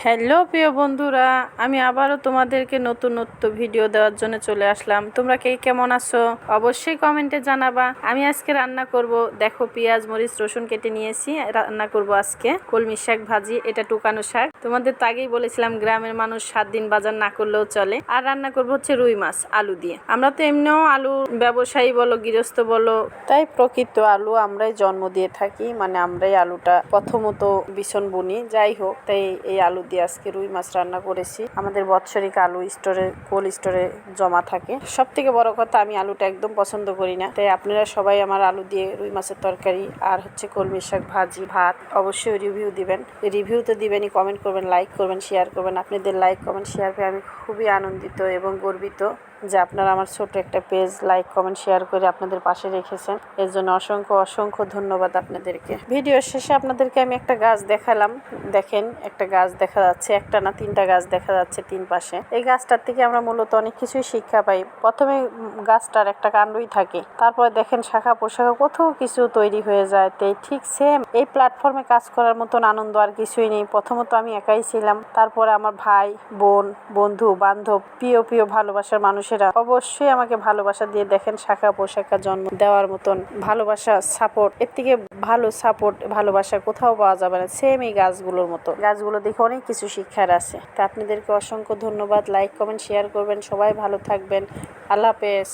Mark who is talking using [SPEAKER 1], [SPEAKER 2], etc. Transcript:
[SPEAKER 1] Hello প্রিয় বন্ধুরা, আমি আবারও তোমাদেরকে নতুন ভিডিও দেওয়ার জন্য চলে আসলাম। তোমরা কে কেমন আছো অবশ্যই কমেন্টে জানাবা। আমি আজকে রান্না করব, দেখো পেঁয়াজ মরিচ রসুন কেটে নিয়েছি। রান্না করব আজকে কলমি শাক ভাজি। এটা টুকানো শাক। তোমাদের তো আগেই বলেছিলাম গ্রামের মানুষ 7 দিন বাজার না করলেও চলে। আর রান্না করব হচ্ছে রুই মাছ আলু দিয়ে। আমরা তো এমনিও আলু ব্যবসায়ী বলো গৃহস্থ বলো, তাই প্রকৃত আলু আমরাই জন্ম দিয়ে থাকি, মানে আমরাই আলুটা প্রথমত বিছন বুনি। যাই হোক, তাই এই আলু দিয়ে আজকে রুই মাছ রান্না করেছি। আমাদের বৎসরিক আলু স্টোরে কোল্ড স্টোরে জমা থাকে। সব থেকে বড় কথা, আমি আলুটা একদম পছন্দ করি না, তাই আপনারা সবাই আমার আলু দিয়ে রুই মাছের তরকারি আর হচ্ছে কলমি শাক ভাজি ভাত অবশ্যই রিভিউ দিবেন। রিভিউ তো দিবেনই, কমেন্ট করবেন, লাইক করবেন, শেয়ার করবেন। আপনাদের লাইক কমেন্ট শেয়ার পেয়ে আমি খুবই আনন্দিত এবং গর্বিত যে আপনারা আমার ছোট একটা পেজ লাইক কমেন্ট শেয়ার করে আপনাদের পাশে রেখেছেন। এর জন্য অসংখ্য অসংখ্য ধন্যবাদ আপনাদেরকে। ভিডিওর শেষে আপনাদেরকে আমি একটা গাছ দেখালাম। দেখেন, একটা গাছ দেখা যাচ্ছে, একটা না 3টা গাছ দেখা যাচ্ছে 3 পাশে। এই গাছটার থেকে আমরা মূলত অনেক কিছুই শিক্ষা পাই। প্রথমে গাছটার একটা কাণ্ডই থাকে, তারপরে দেখেন শাখা পোশাখা কত কিছু তৈরি হয়ে যায়। তাই ঠিক সেম এই প্ল্যাটফর্মে কাজ করার মতন আনন্দ আর কিছুই নেই। প্রথমত আমি একাই ছিলাম, তারপরে আমার ভাই বোন বন্ধু বান্ধব প্রিয় প্রিয় ভালোবাসার মানুষেরা অবশ্যই আমাকে ভালোবাসা দিয়ে দেখেন শাখা পোশাখা জন্ম দেওয়ার মতন ভালোবাসা সাপোর্ট। এর থেকে ভালো সাপোর্ট ভালোবাসা কোথাও পাওয়া যাবে না। সেম এই গাছগুলোর মতো। গাছগুলো দেখে অনেক কিছু শিক্ষার আছে। তা আপনাদেরকে অসংখ্য ধন্যবাদ। লাইক কমেন্ট শেয়ার করবেন। সবাই ভালো থাকবেন। আল্লাহ হাফেজ।